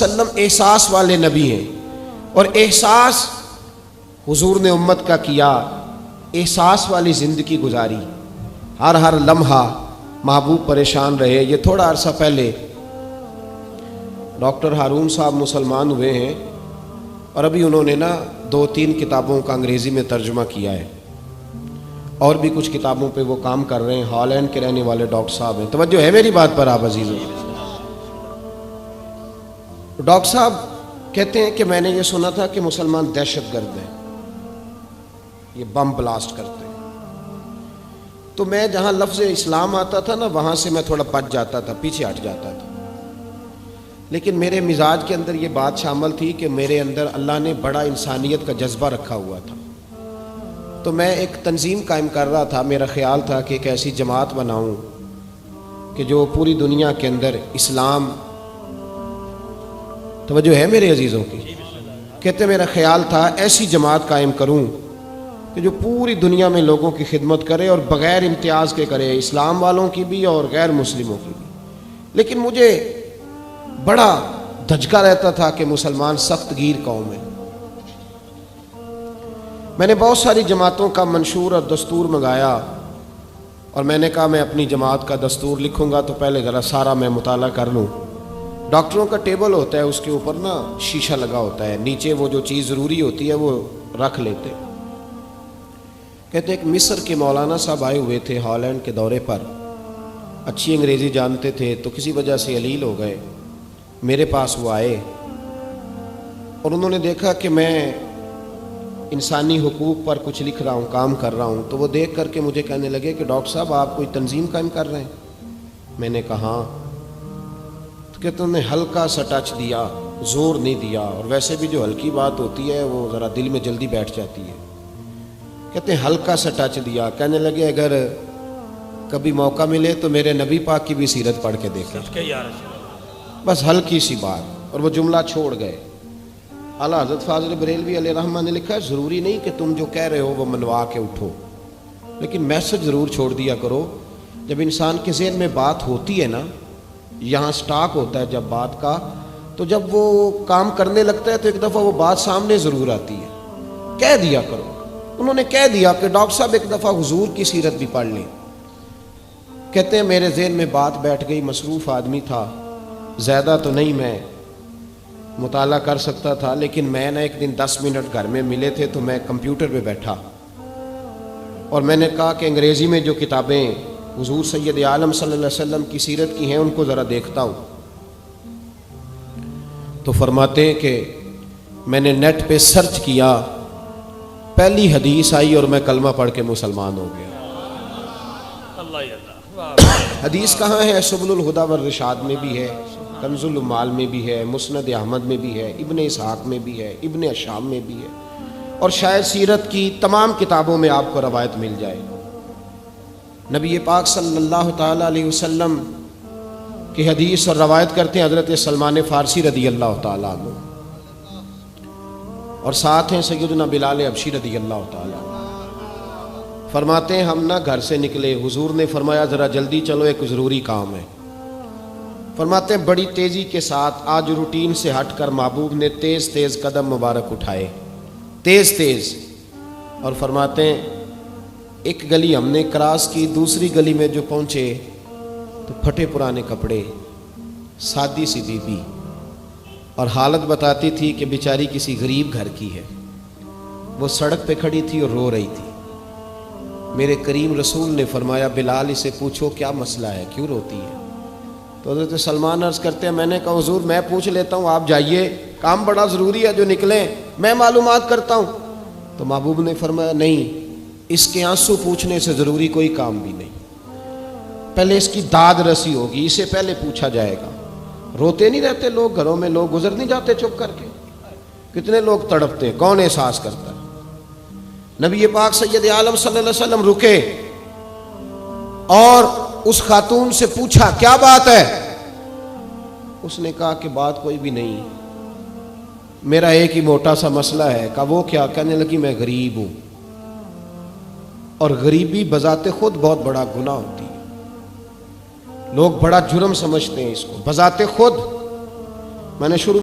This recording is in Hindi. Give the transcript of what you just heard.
वसल्लम एहसास वाले नबी हैं और एहसास हुजूर ने उम्मत का किया, एहसास वाली ज़िंदगी गुजारी, हर लम्हा महबूब परेशान रहे। ये थोड़ा अरसा पहले डॉक्टर हारून साहब मुसलमान हुए हैं और अभी उन्होंने ना 2-3 किताबों का अंग्रेज़ी में तर्जुमा किया है और भी कुछ किताबों पे वो काम कर रहे हैं। हॉलैंड के रहने वाले डॉक्टर साहब हैं। तवज्जो है मेरी बात पर आप अजीज़ों? डॉक्टर साहब कहते हैं कि मैंने ये सुना था कि मुसलमान दहशतगर्द हैं, ये बम ब्लास्ट करते हैं। तो मैं जहाँ लफ्ज़ इस्लाम आता था ना वहाँ से मैं थोड़ा बच जाता था, पीछे हट जाता था। लेकिन मेरे मिजाज के अंदर ये बात शामिल थी कि मेरे अंदर अल्लाह ने बड़ा इंसानियत का जज्बा रखा हुआ था। तो मैं एक तंजीम कायम कर रहा था। मेरा ख्याल था कि एक ऐसी जमात बनाऊं कि जो पूरी दुनिया के अंदर इस्लाम, तवज्जो है मेरे अजीज़ों की? कहते मेरा ख्याल था ऐसी जमात कायम करूं कि जो पूरी दुनिया में लोगों की खिदमत करे और बग़ैर इम्तियाज़ के करे, इस्लाम वालों की भी और गैर मुस्लिमों की भी। लेकिन मुझे बड़ा धचका रहता था कि मुसलमान सख्त गिर कौम है। मैंने बहुत सारी जमातों का मंशूर और दस्तूर मंगाया और मैंने कहा मैं अपनी जमात का दस्तूर लिखूंगा तो पहले ज़रा सारा मैं मुताला कर लूँ। डॉक्टरों का टेबल होता है, उसके ऊपर ना शीशा लगा होता है, नीचे वो जो चीज़ ज़रूरी होती है वो रख लेते। कहते एक मिस्र के मौलाना साहब आए हुए थे हॉलैंड के दौरे पर, अच्छी अंग्रेज़ी जानते थे, तो किसी वजह से अलील हो गए। मेरे पास वो आए और उन्होंने देखा कि मैं इंसानी हुकूक पर कुछ लिख रहा हूँ, काम कर रहा हूँ। तो वो देख करके मुझे कहने लगे कि डॉक्टर साहब आप कोई तंजीम कायम कर रहे हैं? मैंने कहा हाँ। तो कहते उन्होंने हल्का सा टच दिया, ज़ोर नहीं दिया, और वैसे भी जो हल्की बात होती है वो ज़रा दिल में जल्दी बैठ जाती है। कहते हैं हल्का सा टच दिया, कहने लगे अगर कभी मौका मिले तो मेरे नबी पाक की भी सीरत पढ़ के देखें, बस हल्की सी बात। और वो जुमला छोड़ गए। आला हज़रत फ़ाज़िल बरेलवी अलैहिर्रहमत ने लिखा है ज़रूरी नहीं कि तुम जो कह रहे हो वो मनवा के उठो, लेकिन मैसेज ज़रूर छोड़ दिया करो। जब इंसान के ज़हन में बात होती है ना, यहाँ स्टॉक होता है जब बात का, तो जब वो काम करने लगता है तो एक दफ़ा वो बात सामने ज़रूर आती है। कह दिया करो। उन्होंने कह दिया कि डॉक्टर साहब एक दफ़ा हुजूर की सीरत भी पढ़ लें। कहते हैं मेरे ज़हन में बात बैठ गई। मसरूफ़ आदमी था, ज़्यादा तो नहीं मैं मुताला कर सकता था, लेकिन मैं ना एक दिन 10 मिनट घर में मिले थे तो मैं कंप्यूटर पे बैठा और मैंने कहा कि अंग्रेज़ी में जो किताबें हुज़ूर सैयद आलम सल्लल्लाहु अलैहि वसल्लम की सीरत की हैं उनको ज़रा देखता हूँ। तो फरमाते हैं कि मैंने नेट पे सर्च किया, पहली हदीस आई और मैं कलमा पढ़ के मुसलमान हो गया। हदीस कहाँ है? सुबुलुल हुदा वर रिशाद में भी है, कंजुल माल में भी है, मुस्नद अहमद में भी है, इब्ने इसहाक में भी है, इब्ने अशाम में भी है, और शायद सीरत की तमाम किताबों में आपको रवायत मिल जाए। नबी पाक सल्लल्लाहु ताला अलैहि वसल्लम की हदीस और रवायत करते हैं हज़रत सलमान फ़ारसी रदी अल्लाह ताला अन्हु, और साथ हैं सैयदना बिलाल हबशी रदी अल्लाह ताला। फरमाते हैं हम ना घर से निकले, हुजूर ने फरमाया ज़रा जल्दी चलो एक ज़रूरी काम है। फरमाते हैं बड़ी तेज़ी के साथ आज रूटीन से हटकर महबूब ने तेज़ तेज़ कदम मुबारक उठाए, तेज़ तेज़, और फरमाते हैं एक गली हमने क्रॉस की, दूसरी गली में जो पहुँचे तो फटे पुराने कपड़े, सादी सी बीबी, और हालत बताती थी कि बेचारी किसी गरीब घर की है। वो सड़क पे खड़ी थी और रो रही थी। मेरे करीम रसूल ने फरमाया बिलाल इसे पूछो क्या मसला है, क्यों रोती है? तो हज़रत सलमान अर्ज़ करते हैं मैंने कहा हुज़ूर मैं पूछ लेता हूँ, आप जाइए, काम बड़ा ज़रूरी है जो निकले, मैं मालूमात करता हूँ। तो महबूब ने फरमाया नहीं, इसके आंसू पूछने से ज़रूरी कोई काम भी नहीं, पहले इसकी दाद रसी होगी, इसे पहले पूछा जाएगा। रोते नहीं रहते लोग घरों में, लोग गुजर नहीं जाते चुप करके? कितने लोग तड़पते हैं, कौन एहसास करता है? नबी पाक सैयद आलम सल्लल्लाहु अलैहि वसल्लम रुके और उस खातून से पूछा क्या बात है? उसने कहा कि बात कोई भी नहीं, मेरा एक ही मोटा सा मसला है। कहा वो क्या? कहने लगी मैं गरीब हूं, और गरीबी बजाते खुद बहुत बड़ा गुनाह होती है, लोग बड़ा जुर्म समझते हैं इसको बजाते खुद। मैंने शुरू